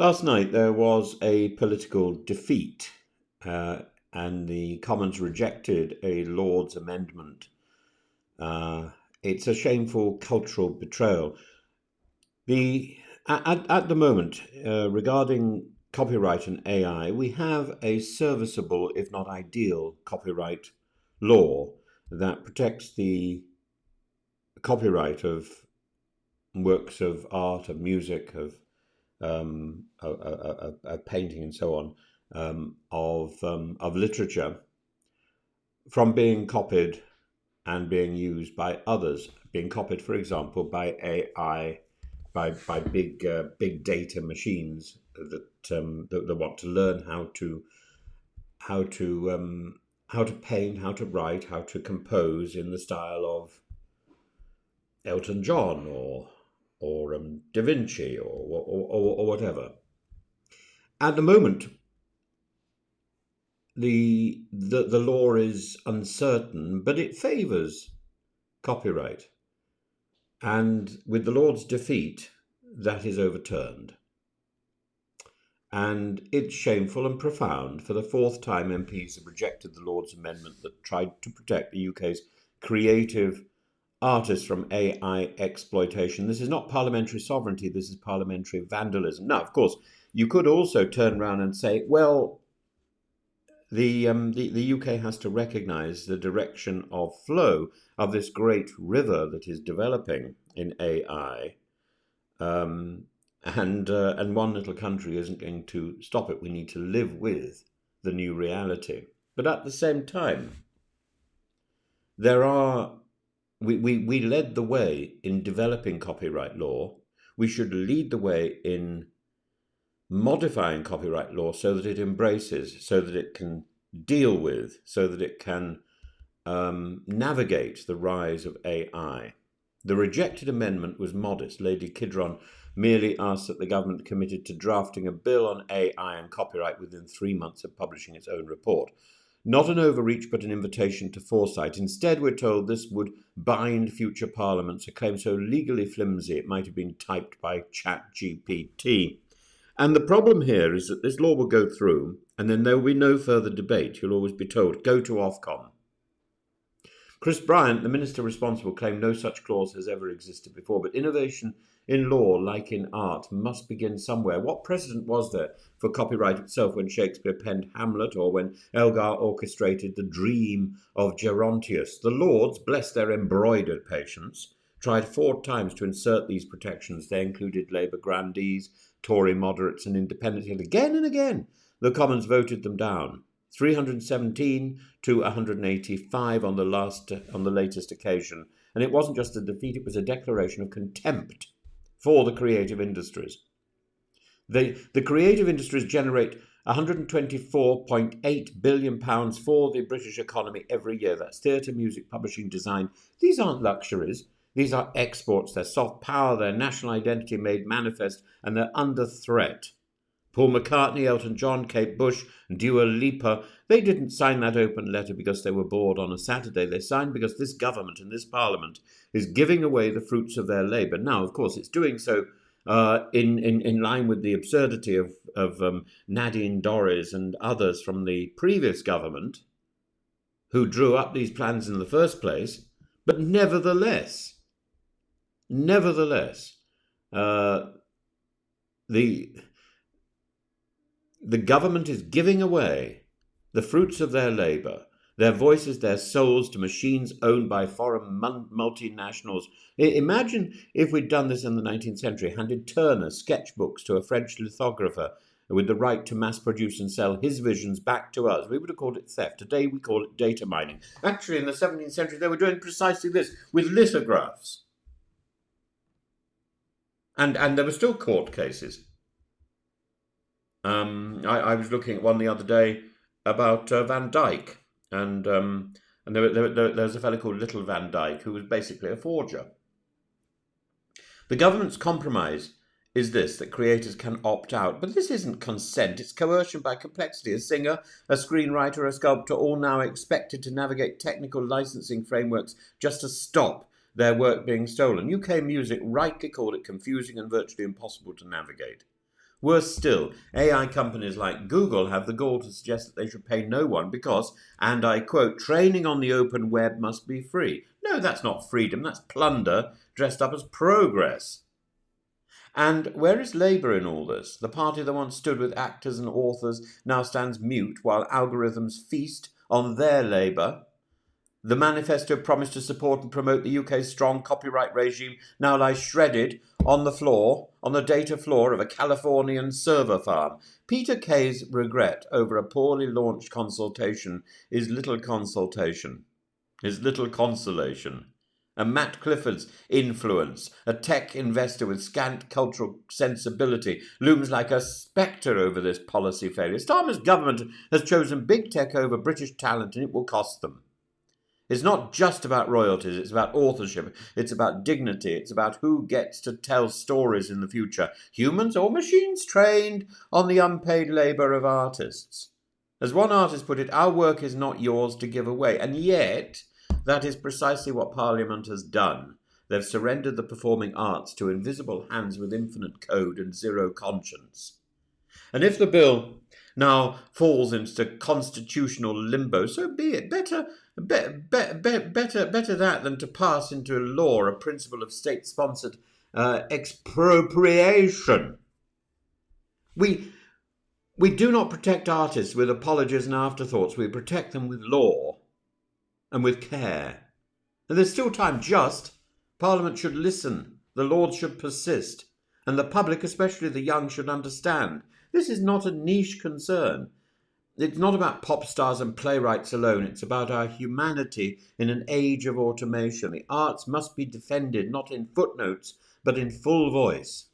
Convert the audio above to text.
Last night there was a political defeat, and the Commons rejected a Lord's amendment. It's a shameful cultural betrayal. The at the moment, regarding copyright and AI, we have a serviceable, if not ideal, copyright law that protects the copyright of works of art, of music, of painting, and so on, of literature from being copied and being used by others, being copied, for example, by AI, by big data machines that want to learn how to how to paint, how to write, how to compose in the style of Elton John or Da Vinci or whatever. At the moment, the law is uncertain, but it favours copyright. And with the Lord's defeat, that is overturned. And it's shameful and profound. For the fourth time, MPs have rejected the Lord's amendment that tried to protect the UK's creative artists from AI exploitation. This is not parliamentary sovereignty, this is parliamentary vandalism. Now, of course, you could also turn around and say, well, the UK has to recognise the direction of flow of this great river that is developing in AI, and one little country isn't going to stop it. We need to live with the new reality. But at the same time, we led the way in developing copyright law. We should lead the way in modifying copyright law so that it embraces, so that it can deal with, so that it can navigate the rise of AI. The rejected amendment was modest. Lady Kidron merely asked that the government committed to drafting a bill on AI and copyright within 3 months of publishing its own report. Not an overreach, but an invitation to foresight. Instead, we're told this would bind future parliaments, a claim so legally flimsy it might have been typed by ChatGPT. And the problem here is that this law will go through, and then there will be no further debate. You'll always be told, go to Ofcom. Chris Bryant, the minister responsible, claimed no such clause has ever existed before, but innovation in law, like in art, must begin somewhere. What precedent was there for copyright itself when Shakespeare penned Hamlet or when Elgar orchestrated the dream of Gerontius? The Lords, bless their embroidered patience, tried 4 times to insert these protections. They included Labour grandees, Tory moderates and independents, and again, the Commons voted them down. 317 to 185 on the latest occasion. And it wasn't just a defeat, it was a declaration of contempt for the creative industries. The creative industries generate £124.8 billion for the British economy every year. That's theatre, music, publishing, design. These aren't luxuries. These are exports. They're soft power, their national identity made manifest, and they're under threat. Paul McCartney, Elton John, Kate Bush, and Dua Lipa, they didn't sign that open letter because they were bored on a Saturday. They signed because this government and this parliament is giving away the fruits of their labour. Now, of course, it's doing so in line with the absurdity of Nadine Dorries and others from the previous government who drew up these plans in the first place. But nevertheless, the government is giving away the fruits of their labour, their voices, their souls to machines owned by foreign multinationals. Imagine if we'd done this in the 19th century, handed Turner sketchbooks to a French lithographer with the right to mass produce and sell his visions back to us. We would have called it theft. Today we call it data mining. Actually, in the 17th century, they were doing precisely this with lithographs. And there were still court cases. I was looking at one the other day about Van Dyke, and there's a fellow called Little Van Dyke who was basically a forger. The government's compromise is this, that creators can opt out. But this isn't consent, it's coercion by complexity. A singer, a screenwriter, a sculptor, all now expected to navigate technical licensing frameworks just to stop their work being stolen. UK Music rightly called it confusing and virtually impossible to navigate. Worse still, AI companies like Google have the gall to suggest that they should pay no one because, and I quote, training on the open web must be free. No, that's not freedom, that's plunder dressed up as progress. And where is Labour in all this? The party that once stood with actors and authors now stands mute while algorithms feast on their labour. The manifesto promised to support and promote the UK's strong copyright regime now lies shredded on the floor, on the data floor of a Californian server farm. Peter Kay's regret over a poorly launched consultation is little consultation, is little consolation. And Matt Clifford's influence, a tech investor with scant cultural sensibility, looms like a spectre over this policy failure. Starmer's government has chosen big tech over British talent, and it will cost them. It's not just about royalties, it's about authorship, it's about dignity, it's about who gets to tell stories in the future, humans or machines trained on the unpaid labour of artists. As one artist put it, our work is not yours to give away, and yet that is precisely what Parliament has done. They've surrendered the performing arts to invisible hands with infinite code and zero conscience. And if the bill now falls into constitutional limbo, so be it. Better that than to pass into law a principle of state-sponsored expropriation. We do not protect artists with apologies and afterthoughts. We protect them with law and with care. And there's still time. Parliament should listen. The Lords should persist. And the public, especially the young, should understand. This is not a niche concern. It's not about pop stars and playwrights alone. It's about our humanity in an age of automation. The arts must be defended, not in footnotes, but in full voice.